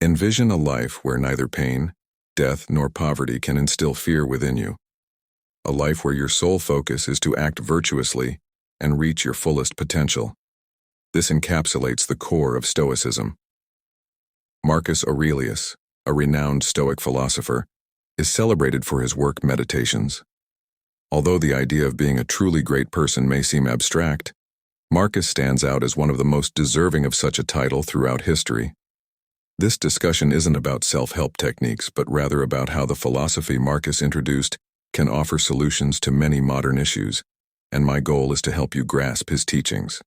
Envision a life where neither pain, death, nor poverty can instill fear within you. A life where your sole focus is to act virtuously and reach your fullest potential. This encapsulates the core of Stoicism. Marcus Aurelius, a renowned Stoic philosopher, is celebrated for his work Meditations. Although the idea of being a truly great person may seem abstract, Marcus stands out as one of the most deserving of such a title throughout history. This discussion isn't about self-help techniques, but rather about how the philosophy Marcus introduced can offer solutions to many modern issues, and my goal is to help you grasp his teachings.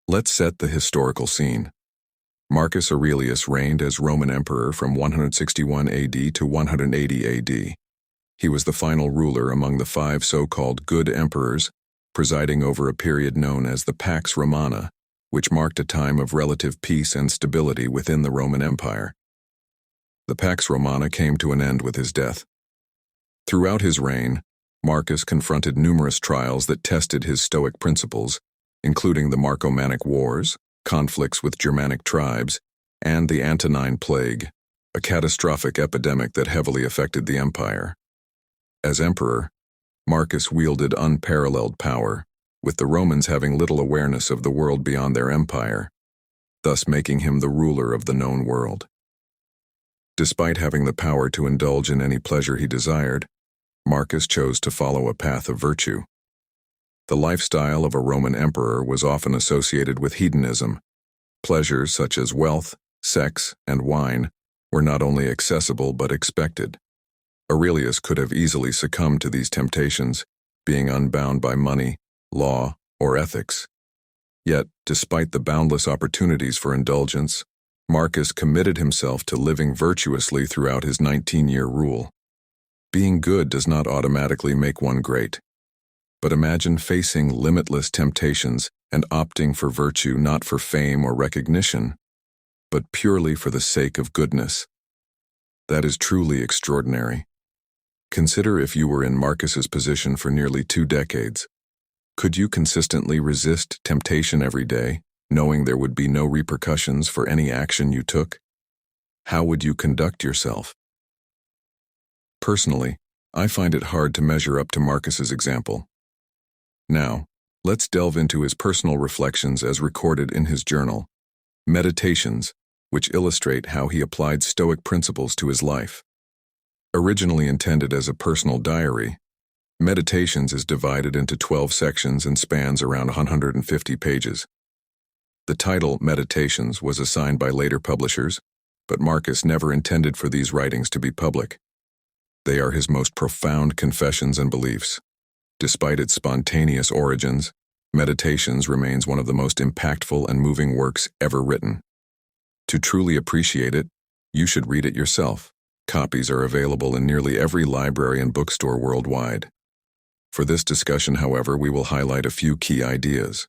Let's set the historical scene. Marcus Aurelius reigned as Roman emperor from 161 AD to 180 AD. He was the final ruler among the 5 so-called good emperors, presiding over a period known as the Pax Romana, which marked a time of relative peace and stability within the Roman Empire. The Pax Romana came to an end with his death. Throughout his reign, Marcus confronted numerous trials that tested his Stoic principles, including the Marcomannic Wars, conflicts with Germanic tribes, and the Antonine Plague, a catastrophic epidemic that heavily affected the empire. As emperor, Marcus wielded unparalleled power, with the Romans having little awareness of the world beyond their empire, thus making him the ruler of the known world. Despite having the power to indulge in any pleasure he desired, Marcus chose to follow a path of virtue. The lifestyle of a Roman emperor was often associated with hedonism. Pleasures such as wealth, sex, and wine were not only accessible but expected. Aurelius could have easily succumbed to these temptations, being unbound by money, law, or ethics. Yet, despite the boundless opportunities for indulgence, Marcus committed himself to living virtuously throughout his 19-year rule. Being good does not automatically make one great. But imagine facing limitless temptations and opting for virtue not for fame or recognition, but purely for the sake of goodness. That is truly extraordinary. Consider if you were in Marcus's position for nearly 2 decades. Could you consistently resist temptation every day, knowing there would be no repercussions for any action you took? How would you conduct yourself? Personally, I find it hard to measure up to Marcus's example. Now, let's delve into his personal reflections as recorded in his journal, Meditations, which illustrate how he applied Stoic principles to his life. Originally intended as a personal diary, Meditations is divided into 12 sections and spans around 150 pages. The title, Meditations, was assigned by later publishers, but Marcus never intended for these writings to be public. They are his most profound confessions and beliefs. Despite its spontaneous origins, Meditations remains one of the most impactful and moving works ever written. To truly appreciate it, you should read it yourself. Copies are available in nearly every library and bookstore worldwide. For this discussion, however, we will highlight a few key ideas.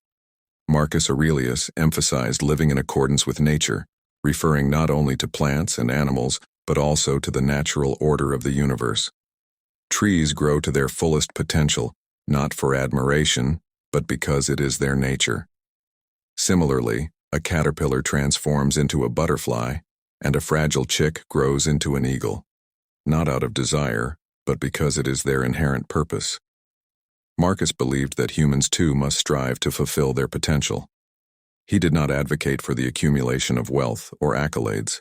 Marcus Aurelius emphasized living in accordance with nature, referring not only to plants and animals, but also to the natural order of the universe. Trees grow to their fullest potential, not for admiration, but because it is their nature. Similarly, a caterpillar transforms into a butterfly, and a fragile chick grows into an eagle, not out of desire, but because it is their inherent purpose. Marcus believed that humans too must strive to fulfill their potential. He did not advocate for the accumulation of wealth or accolades.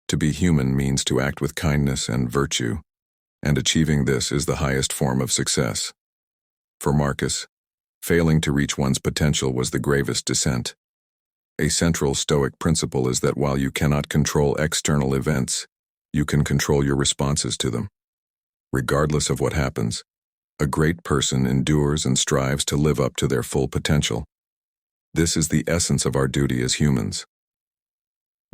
To be human means to act with kindness and virtue, and achieving this is the highest form of success. For Marcus, failing to reach one's potential was the gravest descent. A central Stoic principle is that while you cannot control external events, you can control your responses to them. Regardless of what happens, a great person endures and strives to live up to their full potential. This is the essence of our duty as humans.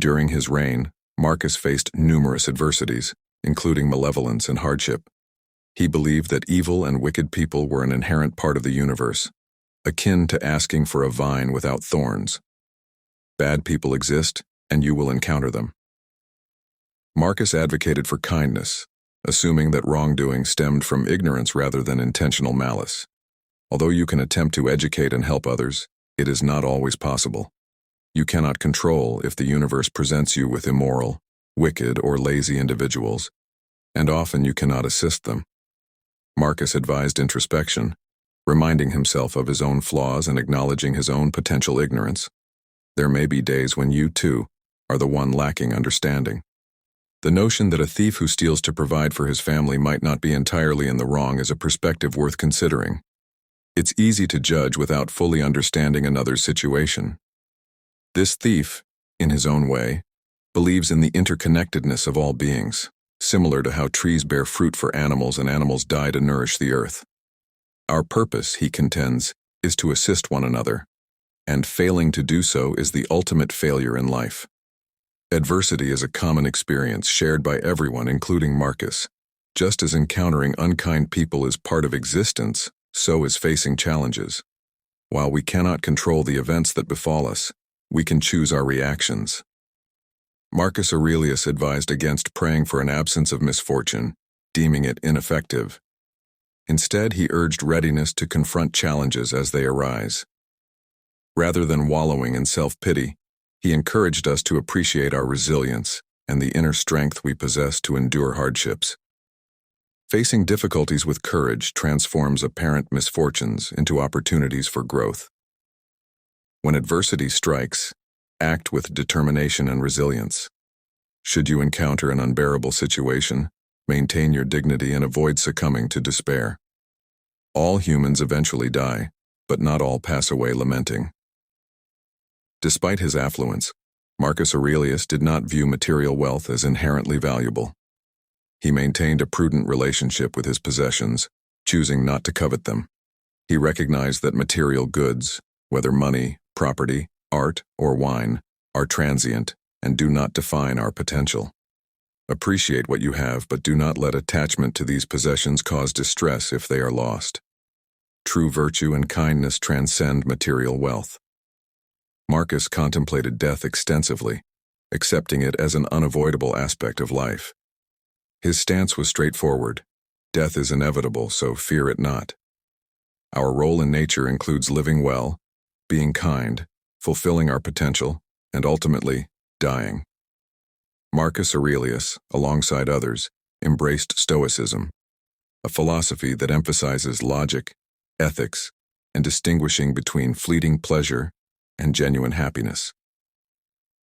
During his reign, Marcus faced numerous adversities, including malevolence and hardship. He believed that evil and wicked people were an inherent part of the universe, akin to asking for a vine without thorns. Bad people exist, and you will encounter them. Marcus advocated for kindness, assuming that wrongdoing stemmed from ignorance rather than intentional malice. Although you can attempt to educate and help others, it is not always possible. You cannot control if the universe presents you with immoral, wicked, or lazy individuals, and often you cannot assist them. Marcus advised introspection, reminding himself of his own flaws and acknowledging his own potential ignorance. There may be days when you, too, are the one lacking understanding. The notion that a thief who steals to provide for his family might not be entirely in the wrong is a perspective worth considering. It's easy to judge without fully understanding another's situation. This thief, in his own way, believes in the interconnectedness of all beings, similar to how trees bear fruit for animals and animals die to nourish the earth. Our purpose, he contends, is to assist one another, and failing to do so is the ultimate failure in life. Adversity is a common experience shared by everyone, including Marcus. Just as encountering unkind people is part of existence, so is facing challenges. While we cannot control the events that befall us, we can choose our reactions. Marcus Aurelius advised against praying for an absence of misfortune, deeming it ineffective. Instead, he urged readiness to confront challenges as they arise. Rather than wallowing in self-pity, he encouraged us to appreciate our resilience and the inner strength we possess to endure hardships. Facing difficulties with courage transforms apparent misfortunes into opportunities for growth. When adversity strikes, act with determination and resilience. Should you encounter an unbearable situation, maintain your dignity and avoid succumbing to despair. All humans eventually die, but not all pass away lamenting. Despite his affluence, Marcus Aurelius did not view material wealth as inherently valuable. He maintained a prudent relationship with his possessions, choosing not to covet them. He recognized that material goods, whether money, property, art, or wine, are transient and do not define our potential. Appreciate what you have, but do not let attachment to these possessions cause distress if they are lost. True virtue and kindness transcend material wealth. Marcus contemplated death extensively, accepting it as an unavoidable aspect of life. His stance was straightforward. Death is inevitable, so fear it not. Our role in nature includes living well, being kind, fulfilling our potential, and ultimately, dying. Marcus Aurelius, alongside others, embraced Stoicism, a philosophy that emphasizes logic, ethics, and distinguishing between fleeting pleasure and genuine happiness.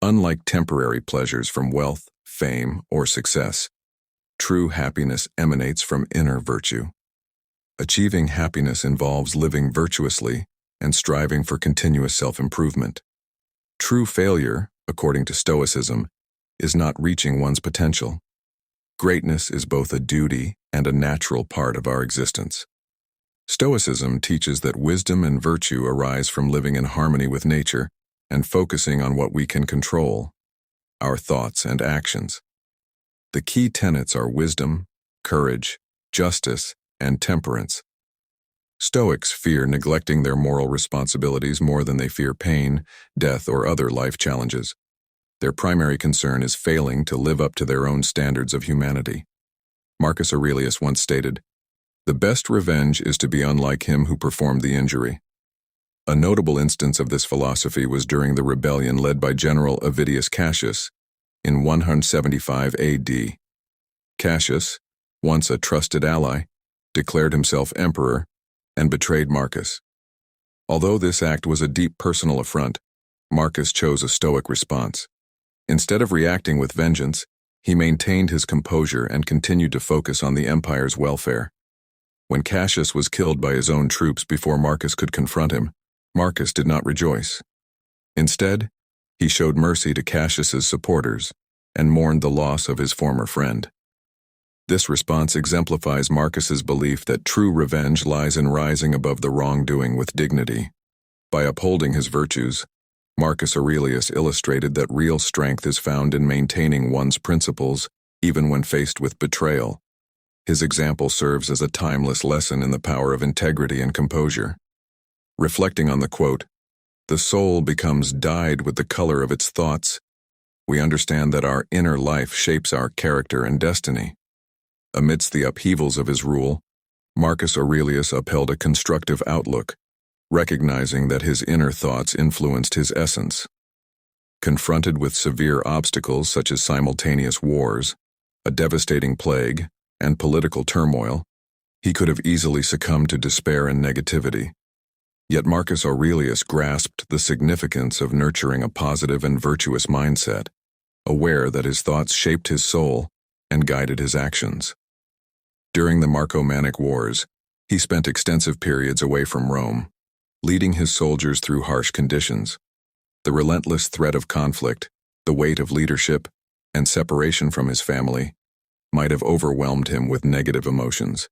Unlike temporary pleasures from wealth, fame, or success, true happiness emanates from inner virtue. Achieving happiness involves living virtuously and striving for continuous self-improvement. True failure, according to Stoicism, is not reaching one's potential. Greatness is both a duty and a natural part of our existence. Stoicism teaches that wisdom and virtue arise from living in harmony with nature and focusing on what we can control, our thoughts and actions. The key tenets are wisdom, courage, justice, and temperance. Stoics fear neglecting their moral responsibilities more than they fear pain, death, or other life challenges. Their primary concern is failing to live up to their own standards of humanity. Marcus Aurelius once stated, "The best revenge is to be unlike him who performed the injury." A notable instance of this philosophy was during the rebellion led by General Avidius Cassius in 175 AD. Cassius, once a trusted ally, declared himself emperor and betrayed Marcus. Although this act was a deep personal affront, Marcus chose a stoic response. Instead of reacting with vengeance, he maintained his composure and continued to focus on the empire's welfare. When Cassius was killed by his own troops before Marcus could confront him, Marcus did not rejoice. Instead, he showed mercy to Cassius's supporters and mourned the loss of his former friend. This response exemplifies Marcus's belief that true revenge lies in rising above the wrongdoing with dignity. By upholding his virtues, Marcus Aurelius illustrated that real strength is found in maintaining one's principles even when faced with betrayal. His example serves as a timeless lesson in the power of integrity and composure. Reflecting on the quote, "The soul becomes dyed with the color of its thoughts," we understand that our inner life shapes our character and destiny. Amidst the upheavals of his rule, Marcus Aurelius upheld a constructive outlook, recognizing that his inner thoughts influenced his essence. Confronted with severe obstacles such as simultaneous wars, a devastating plague, and political turmoil, he could have easily succumbed to despair and negativity. Yet Marcus Aurelius grasped the significance of nurturing a positive and virtuous mindset, aware that his thoughts shaped his soul and guided his actions. During the Marcomannic Wars, he spent extensive periods away from Rome, leading his soldiers through harsh conditions. The relentless threat of conflict, the weight of leadership, and separation from his family might have overwhelmed him with negative emotions.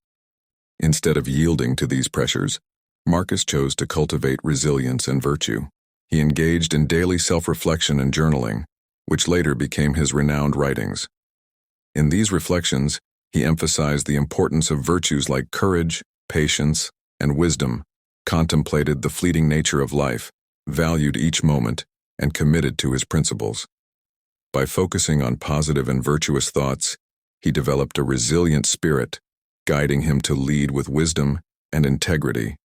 Instead of yielding to these pressures, Marcus chose to cultivate resilience and virtue. He engaged in daily self-reflection and journaling, which later became his renowned writings. In these reflections, he emphasized the importance of virtues like courage, patience, and wisdom, contemplated the fleeting nature of life, valued each moment, and committed to his principles. By focusing on positive and virtuous thoughts, he developed a resilient spirit, guiding him to lead with wisdom and integrity.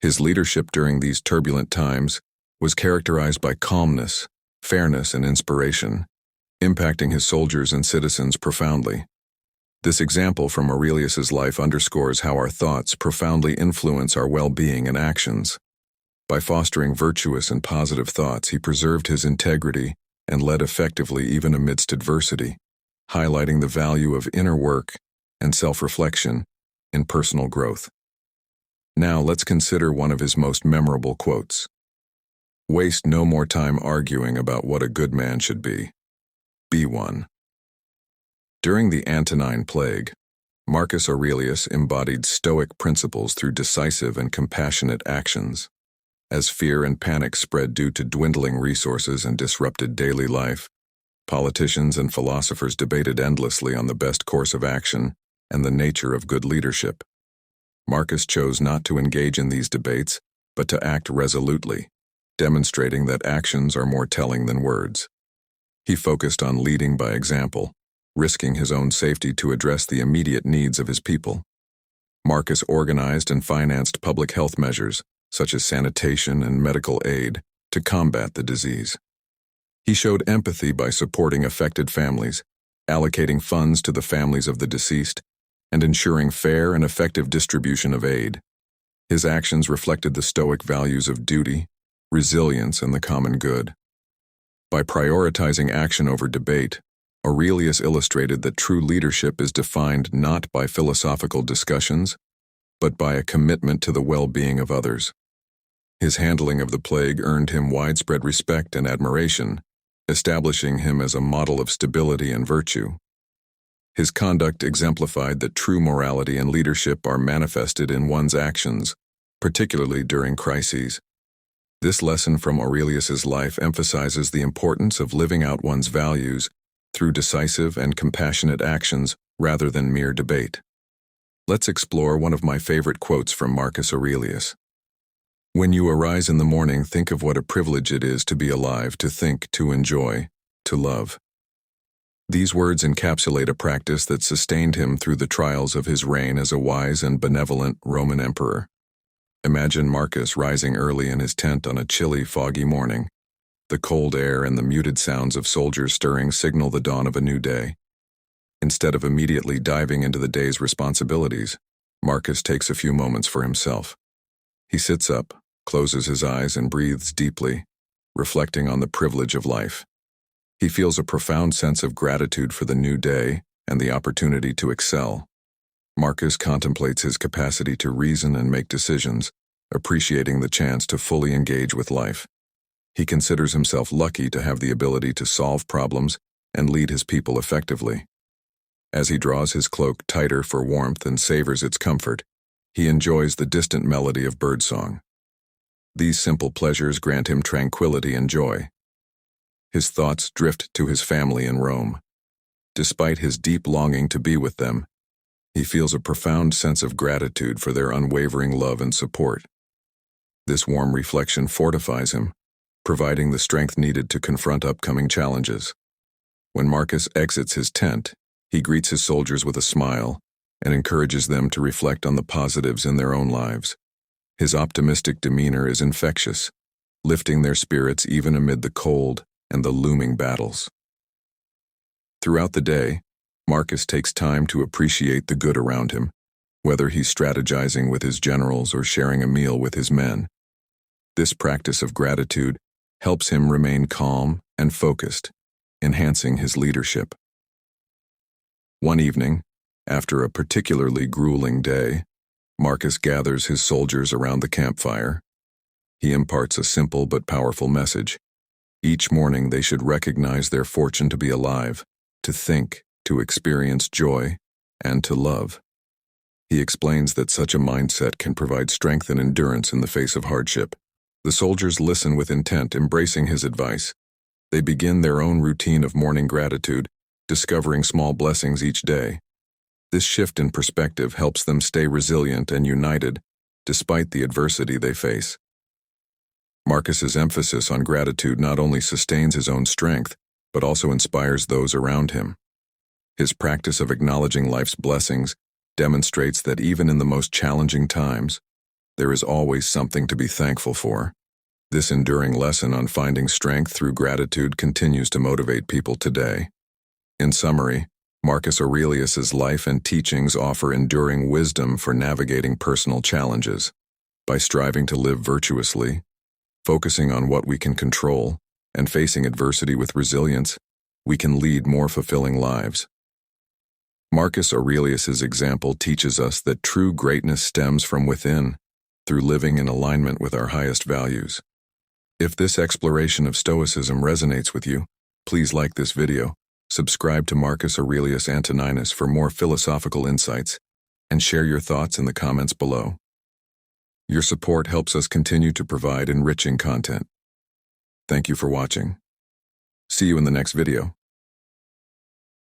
His leadership during these turbulent times was characterized by calmness, fairness, and inspiration, impacting his soldiers and citizens profoundly. This example from Aurelius's life underscores how our thoughts profoundly influence our well-being and actions. By fostering virtuous and positive thoughts, he preserved his integrity and led effectively even amidst adversity, highlighting the value of inner work and self-reflection in personal growth. Now let's consider one of his most memorable quotes. "Waste no more time arguing about what a good man should be. Be one." During the Antonine Plague, Marcus Aurelius embodied Stoic principles through decisive and compassionate actions. As fear and panic spread due to dwindling resources and disrupted daily life, politicians and philosophers debated endlessly on the best course of action and the nature of good leadership. Marcus chose not to engage in these debates, but to act resolutely, demonstrating that actions are more telling than words. He focused on leading by example, risking his own safety to address the immediate needs of his people. Marcus organized and financed public health measures, such as sanitation and medical aid, to combat the disease. He showed empathy by supporting affected families, allocating funds to the families of the deceased, and ensuring fair and effective distribution of aid. His actions reflected the Stoic values of duty, resilience, and the common good. By prioritizing action over debate, Aurelius illustrated that true leadership is defined not by philosophical discussions, but by a commitment to the well-being of others. His handling of the plague earned him widespread respect and admiration, establishing him as a model of stability and virtue. His conduct exemplified that true morality and leadership are manifested in one's actions, particularly during crises. This lesson from Aurelius's life emphasizes the importance of living out one's values through decisive and compassionate actions rather than mere debate. Let's explore one of my favorite quotes from Marcus Aurelius. "When you arise in the morning, think of what a privilege it is to be alive, to think, to enjoy, to love." These words encapsulate a practice that sustained him through the trials of his reign as a wise and benevolent Roman emperor. Imagine Marcus rising early in his tent on a chilly, foggy morning. The cold air and the muted sounds of soldiers stirring signal the dawn of a new day. Instead of immediately diving into the day's responsibilities, Marcus takes a few moments for himself. He sits up, closes his eyes, and breathes deeply, reflecting on the privilege of life. He feels a profound sense of gratitude for the new day and the opportunity to excel. Marcus contemplates his capacity to reason and make decisions, appreciating the chance to fully engage with life. He considers himself lucky to have the ability to solve problems and lead his people effectively. As he draws his cloak tighter for warmth and savors its comfort, he enjoys the distant melody of birdsong. These simple pleasures grant him tranquility and joy. His thoughts drift to his family in Rome. Despite his deep longing to be with them, he feels a profound sense of gratitude for their unwavering love and support. This warm reflection fortifies him, providing the strength needed to confront upcoming challenges. When Marcus exits his tent, he greets his soldiers with a smile and encourages them to reflect on the positives in their own lives. His optimistic demeanor is infectious, lifting their spirits even amid the cold and the looming battles. Throughout the day, Marcus takes time to appreciate the good around him, whether he's strategizing with his generals or sharing a meal with his men. This practice of gratitude helps him remain calm and focused, enhancing his leadership. One evening, after a particularly grueling day, Marcus gathers his soldiers around the campfire. He imparts a simple but powerful message. Each morning they should recognize their fortune to be alive, to think, to experience joy, and to love. He explains that such a mindset can provide strength and endurance in the face of hardship. The soldiers listen with intent, embracing his advice. They begin their own routine of morning gratitude, discovering small blessings each day. This shift in perspective helps them stay resilient and united, despite the adversity they face. Marcus's emphasis on gratitude not only sustains his own strength, but also inspires those around him. His practice of acknowledging life's blessings demonstrates that even in the most challenging times, there is always something to be thankful for. This enduring lesson on finding strength through gratitude continues to motivate people today. In summary, Marcus Aurelius's life and teachings offer enduring wisdom for navigating personal challenges. By striving to live virtuously, focusing on what we can control, and facing adversity with resilience, we can lead more fulfilling lives. Marcus Aurelius's example teaches us that true greatness stems from within, through living in alignment with our highest values. If this exploration of Stoicism resonates with you, please like this video, subscribe to Marcus Aurelius Antoninus for more philosophical insights, and share your thoughts in the comments below. Your support helps us continue to provide enriching content. Thank you for watching. See you in the next video.